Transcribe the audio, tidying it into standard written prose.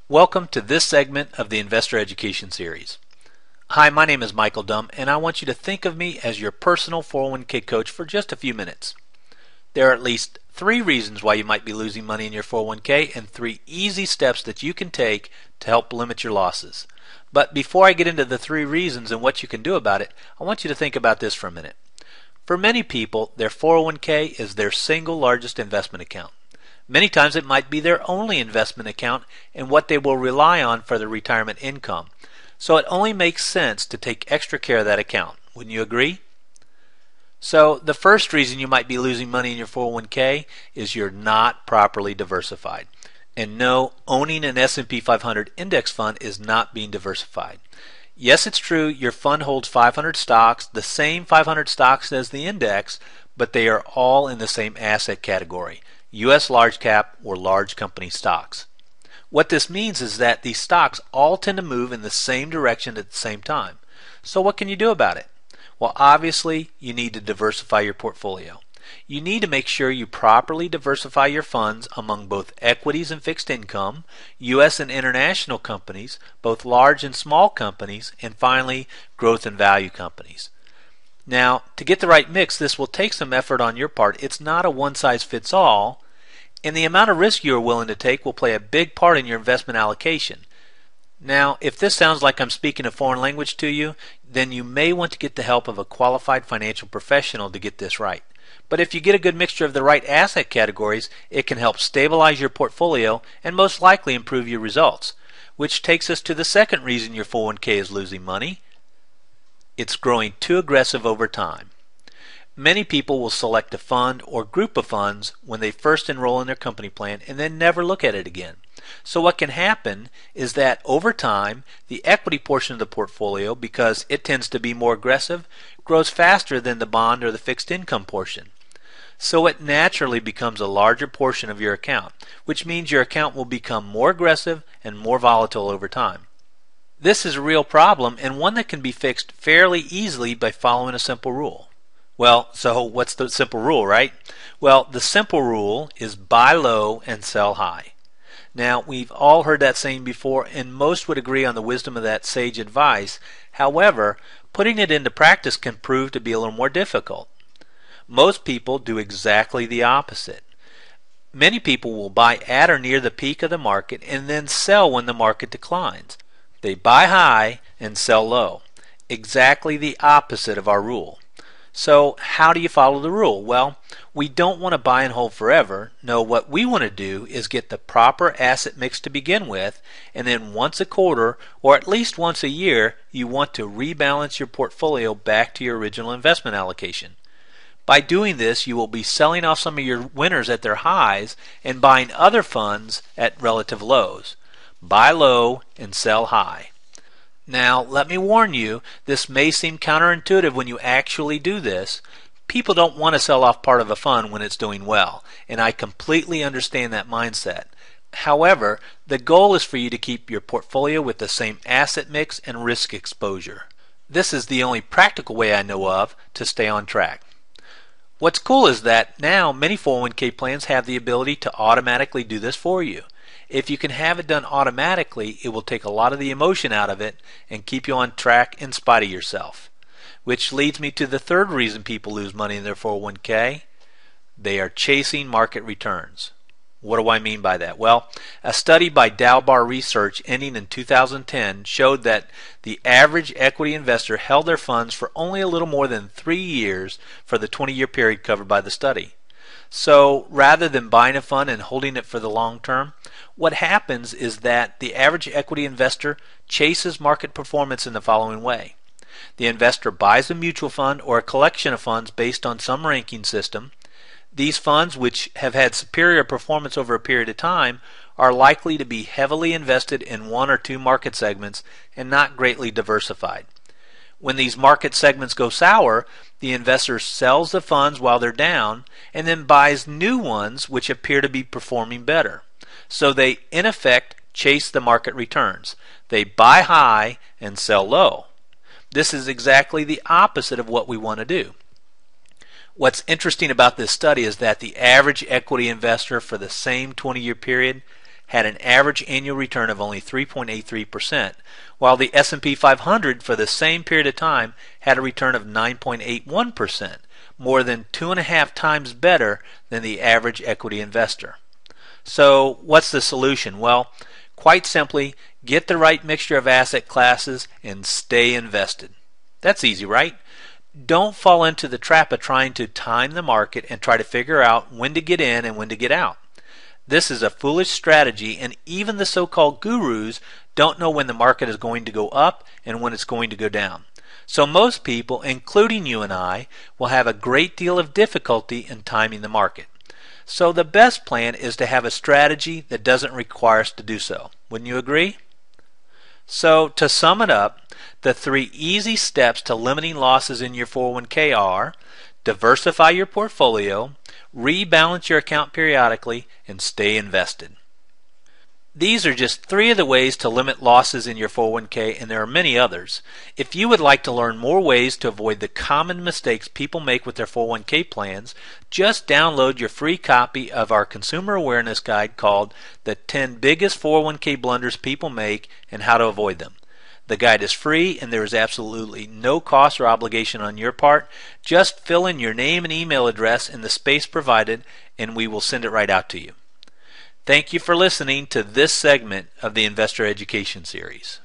Welcome to this segment of the Investor Education Series. Hi, my name is Michael Dumm, and I want you to think of me as your personal 401k coach for just a few minutes. There are at least 3 reasons why you might be losing money in your 401k and 3 easy steps that you can take to help limit your losses. But before I get into the 3 reasons and what you can do about it, I want you to think about this for a minute. For many people, their 401k is their single largest investment account. Many times it might be their only investment account and what they will rely on for their retirement income. So it only makes sense to take extra care of that account. Wouldn't you agree? So the first reason you might be losing money in your 401k is you're not properly diversified. And no, owning an S&P 500 index fund is not being diversified. Yes, it's true your fund holds 500 stocks, the same 500 stocks as the index, but they are all in the same asset category. U.S. large cap or large company stocks. What this means is that these stocks all tend to move in the same direction at the same time. So what can you do about it? Well, obviously you need to diversify your portfolio. You need to make sure you properly diversify your funds among both equities and fixed income, U.S. and international companies, both large and small companies, and finally growth and value companies. Now, to get the right mix, this will take some effort on your part. It's not a one-size-fits-all, and the amount of risk you are willing to take will play a big part in your investment allocation. Now, if this sounds like I'm speaking a foreign language to you, then you may want to get the help of a qualified financial professional to get this right. But if you get a good mixture of the right asset categories, it can help stabilize your portfolio and most likely improve your results. Which takes us to the second reason your 401k is losing money. It's growing too aggressive over time. Many people will select a fund or group of funds when they first enroll in their company plan and then never look at it again. So what can happen is that over time, the equity portion of the portfolio, because it tends to be more aggressive, grows faster than the bond or the fixed income portion. So it naturally becomes a larger portion of your account, which means your account will become more aggressive and more volatile over time. This is a real problem and one that can be fixed fairly easily by following a simple rule. Well, so what's the simple rule, right? Well, the simple rule is buy low and sell high. Now, we've all heard that saying before, and most would agree on the wisdom of that sage advice. However, putting it into practice can prove to be a little more difficult. Most people do exactly the opposite. Many people will buy at or near the peak of the market and then sell when the market declines. They buy high and sell low. Exactly the opposite of our rule. So how do you follow the rule? Well, we don't want to buy and hold forever. No, what we want to do is get the proper asset mix to begin with, and then once a quarter or at least once a year, you want to rebalance your portfolio back to your original investment allocation. By doing this, you will be selling off some of your winners at their highs and buying other funds at relative lows. Buy low and sell high. Now, let me warn you, this may seem counterintuitive when you actually do this. People don't want to sell off part of a fund when it's doing well, and I completely understand that mindset. However, the goal is for you to keep your portfolio with the same asset mix and risk exposure. This is the only practical way I know of to stay on track. What's cool is that now many 401k plans have the ability to automatically do this for you. If you can have it done automatically, it will take a lot of the emotion out of it and keep you on track in spite of yourself. Which leads me to the third reason people lose money in their 401k. They are chasing market returns. What do I mean by that? Well, a study by Dalbar Research ending in 2010 showed that the average equity investor held their funds for only a little more than 3 years for the 20-year period covered by the study. So rather than buying a fund and holding it for the long term, what happens is that the average equity investor chases market performance in the following way. The investor buys a mutual fund or a collection of funds based on some ranking system. These funds, which have had superior performance over a period of time, are likely to be heavily invested in one or two market segments and not greatly diversified. When these market segments go sour, the investor sells the funds while they're down and then buys new ones which appear to be performing better. So they, in effect, chase the market returns. They buy high and sell low. This is exactly the opposite of what we want to do. What's interesting about this study is that the average equity investor for the same 20-year period had an average annual return of only 3.83%, while the S&P 500 for the same period of time had a return of 9.81%, more than 2.5 times better than the average equity investor. So what's the solution? Well, quite simply, get the right mixture of asset classes and stay invested. That's easy, right? Don't fall into the trap of trying to time the market and try to figure out when to get in and when to get out. This is a foolish strategy, and even the so-called gurus don't know when the market is going to go up and when it's going to go down. So most people, including you and I, will have a great deal of difficulty in timing the market. So the best plan is to have a strategy that doesn't require us to do so. Wouldn't you agree? So to sum it up, the 3 easy steps to limiting losses in your 401k are: diversify your portfolio, rebalance your account periodically, and stay invested. These are just 3 of the ways to limit losses in your 401k, and there are many others. If you would like to learn more ways to avoid the common mistakes people make with their 401k plans, just download your free copy of our Consumer Awareness Guide called The 10 Biggest 401k Blunders People Make and How to Avoid Them. The guide is free, and there is absolutely no cost or obligation on your part. Just fill in your name and email address in the space provided, and we will send it right out to you. Thank you for listening to this segment of the Investor Education Series.